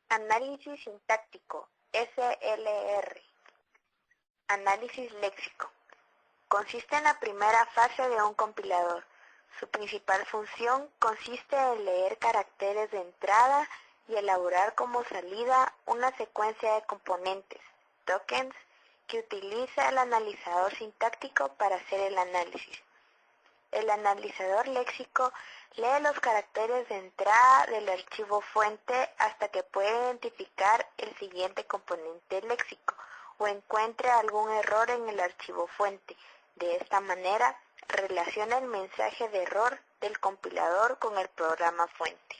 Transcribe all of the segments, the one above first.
Análisis sintáctico, SLR. Análisis léxico. Consiste en la primera fase de un compilador. Su principal función consiste en leer caracteres de entrada y elaborar como salida una secuencia de componentes, tokens, que utiliza el analizador sintáctico para hacer el análisis. El analizador léxico lee los caracteres de entrada del archivo fuente hasta que puede identificar el siguiente componente léxico o encuentre algún error en el archivo fuente. De esta manera, relaciona el mensaje de error del compilador con el programa fuente.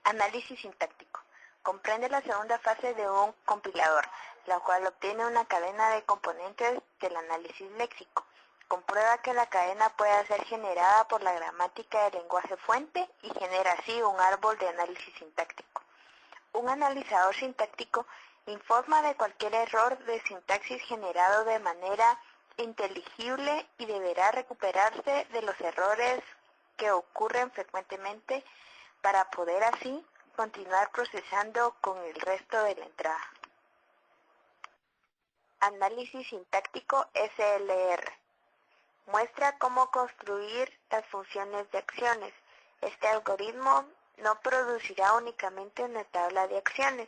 Análisis sintáctico. Comprende la segunda fase de un compilador, la cual obtiene una cadena de componentes del análisis léxico. Comprueba que la cadena pueda ser generada por la gramática del lenguaje fuente y genera así un árbol de análisis sintáctico. Un analizador sintáctico informa de cualquier error de sintaxis generado de manera inteligible y deberá recuperarse de los errores que ocurren frecuentemente para poder así continuar procesando con el resto de la entrada. Análisis sintáctico SLR. Muestra cómo construir las funciones de acciones. Este algoritmo no producirá únicamente una tabla de acciones,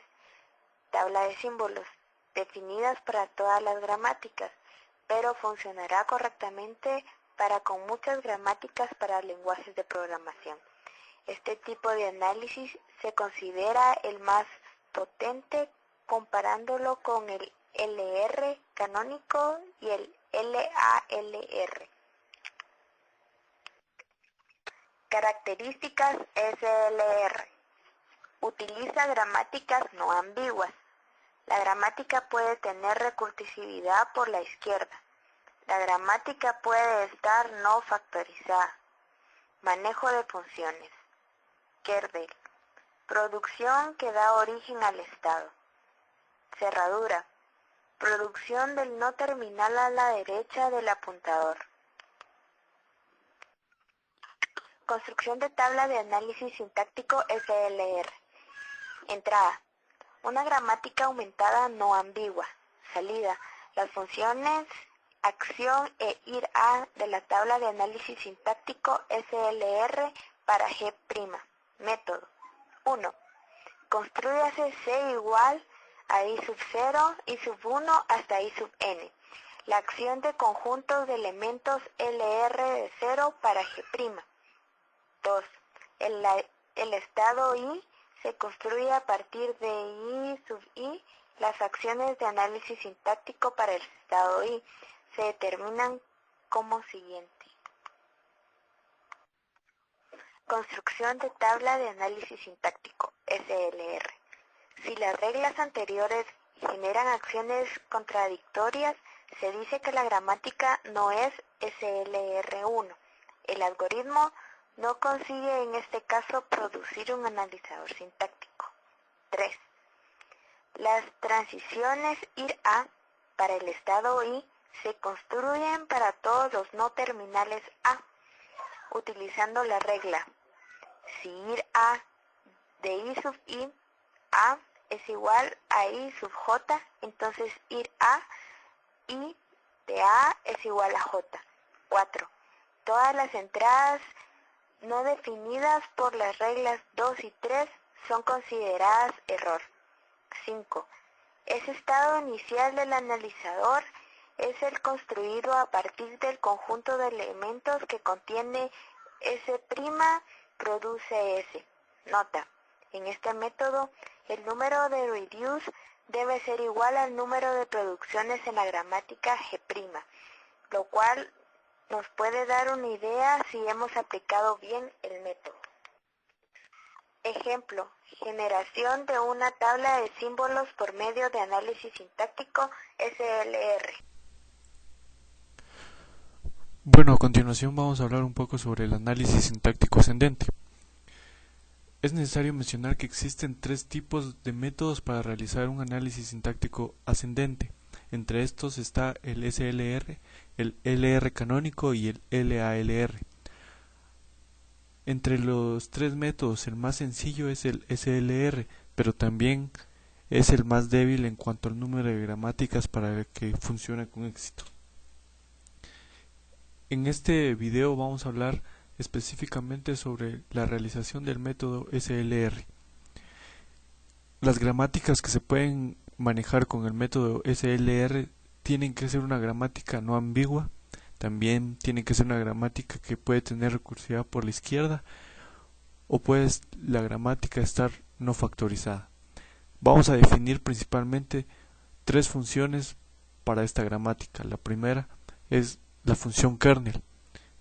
tabla de símbolos, definidas para todas las gramáticas, pero funcionará correctamente para con muchas gramáticas para lenguajes de programación. Este tipo de análisis se considera el más potente comparándolo con el LR canónico y el LALR. Características SLR. Utiliza gramáticas no ambiguas. La gramática puede tener recursividad por la izquierda. La gramática puede estar no factorizada. Manejo de funciones. Kernel. Producción que da origen al estado. Cerradura. Producción del no terminal a la derecha del apuntador. Construcción de tabla de análisis sintáctico SLR. Entrada. Una gramática aumentada no ambigua. Salida. Las funciones acción e ir a de la tabla de análisis sintáctico SLR para G'. Método. 1. Construyase C igual a I sub 0, I sub 1 hasta I sub n. La acción de conjuntos de elementos LR de 0 para G'. 2. El estado I se construye a partir de I sub I. Las acciones de análisis sintáctico para el estado I se determinan como siguiente. Construcción de tabla de análisis sintáctico, SLR. Si las reglas anteriores generan acciones contradictorias, se dice que la gramática no es SLR1. El algoritmo no consigue en este caso producir un analizador sintáctico. 3. Las transiciones ir a para el estado I se construyen para todos los no terminales A, utilizando la regla. Si ir a de I sub I, A es igual a I sub J, entonces ir a I de A es igual a J. 4. Todas las entradas no definidas por las reglas 2 y 3 son consideradas error. 5. Ese estado inicial del analizador es el construido a partir del conjunto de elementos que contiene S' produce S. Nota. En este método, el número de reduce debe ser igual al número de producciones en la gramática G', lo cual nos puede dar una idea si hemos aplicado bien el método. Ejemplo, generación de una tabla de símbolos por medio de análisis sintáctico SLR. Bueno, a continuación vamos a hablar un poco sobre el análisis sintáctico ascendente. Es necesario mencionar que existen tres tipos de métodos para realizar un análisis sintáctico ascendente. Entre estos está el SLR, el LR canónico y el LALR. Entre los tres métodos, el más sencillo es el SLR, pero también es el más débil en cuanto al número de gramáticas para que funcione con éxito. En este video vamos a hablar específicamente sobre la realización del método SLR. Las gramáticas que se pueden manejar con el método SLR tienen que ser una gramática no ambigua, también tiene que ser una gramática que puede tener recursividad por la izquierda o puede la gramática estar no factorizada. Vamos a definir principalmente tres funciones para esta gramática. La primera es la función kernel.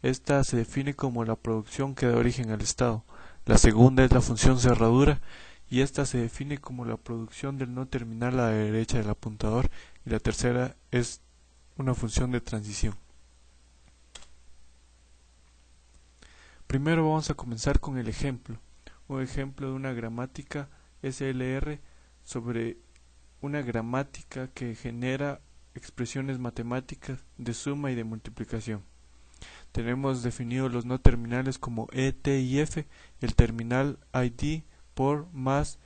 Esta se define como la producción que da origen al estado. La segunda es la función cerradura y esta se define como la producción del no terminal a la derecha del apuntador, y la tercera es una función de transición. Primero vamos a comenzar con el ejemplo, un ejemplo de una gramática SLR sobre una gramática que genera expresiones matemáticas de suma y de multiplicación. Tenemos definidos los no terminales como e, t y f, el terminal id, por, más,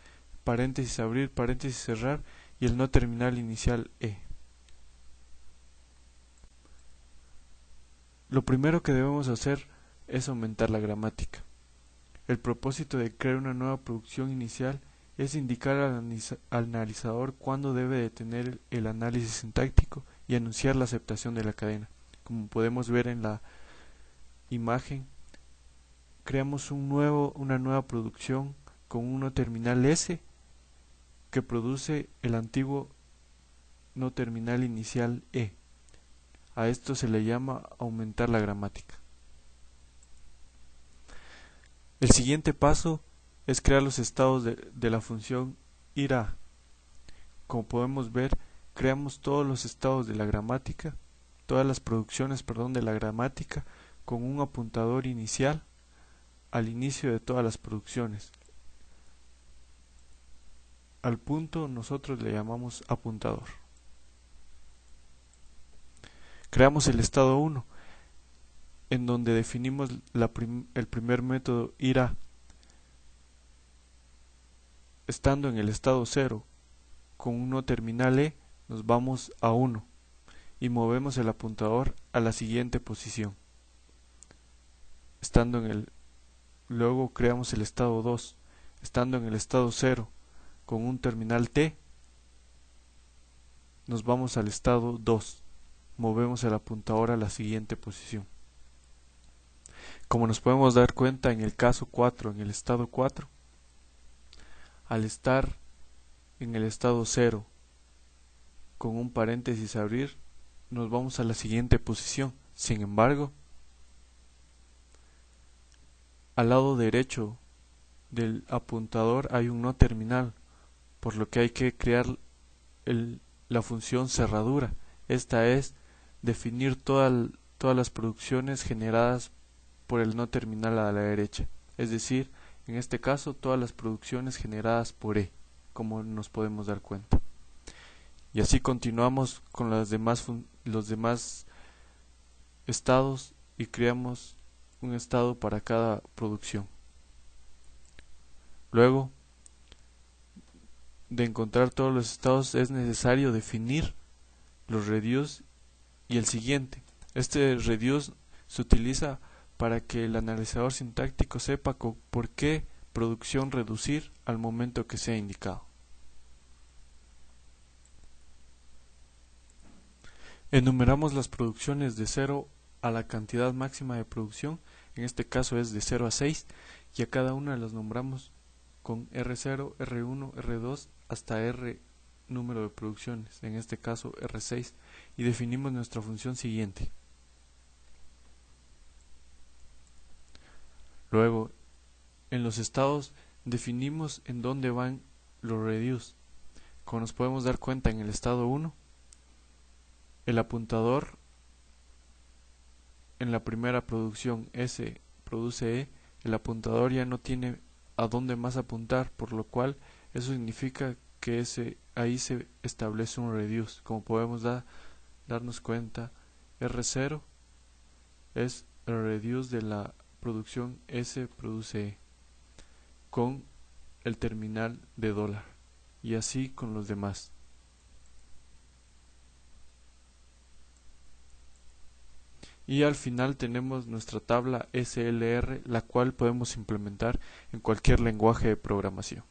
paréntesis abrir, paréntesis cerrar, y el no terminal inicial e. Lo primero que debemos hacer es aumentar la gramática. El propósito de crear una nueva producción inicial es indicar al analizador cuándo debe detener el análisis sintáctico y anunciar la aceptación de la cadena. Como podemos ver en la imagen, creamos una nueva producción con un no terminal S que produce el antiguo no terminal inicial E. A esto se le llama aumentar la gramática. El siguiente paso es crear los estados de la función irá. Como podemos ver, creamos todos los estados de la gramática, todas las producciones, de la gramática, con un apuntador inicial al inicio de todas las producciones. Al punto nosotros le llamamos apuntador. Creamos el estado 1, en donde definimos el primer método irá. Estando en el estado 0, con un no terminal e, nos vamos a 1 y movemos el apuntador a la siguiente posición. Luego creamos el estado 2, estando en el estado 0, con un terminal t, nos vamos al estado 2, movemos el apuntador a la siguiente posición. Como nos podemos dar cuenta en el caso 4, en el estado 4, al estar en el estado 0 con un paréntesis abrir, nos vamos a la siguiente posición. Sin embargo, al lado derecho del apuntador hay un no terminal, por lo que hay que crear la función cerradura. Esta es definir todas las producciones generadas por el no terminal a la derecha, es decir, en este caso todas las producciones generadas por E, como nos podemos dar cuenta. Y así continuamos con los demás estados y creamos un estado para cada producción. Luego de encontrar todos los estados es necesario definir los reduce y el siguiente. Este reduce se utiliza para que el analizador sintáctico sepa por qué producción reducir al momento que sea indicado. Enumeramos las producciones de 0 a la cantidad máxima de producción, en este caso es de 0 a 6, y a cada una las nombramos con R0, R1, R2 hasta R número de producciones, en este caso R6, y definimos nuestra función siguiente. Luego, en los estados definimos en dónde van los reduce. Como nos podemos dar cuenta, en el estado 1, el apuntador en la primera producción S produce E, el apuntador ya no tiene a dónde más apuntar, por lo cual eso significa que ahí se establece un reduce. Como podemos darnos cuenta, R0 es el reduce de la producción S produce E, con el terminal de dólar, y así con los demás. Y al final tenemos nuestra tabla SLR, la cual podemos implementar en cualquier lenguaje de programación.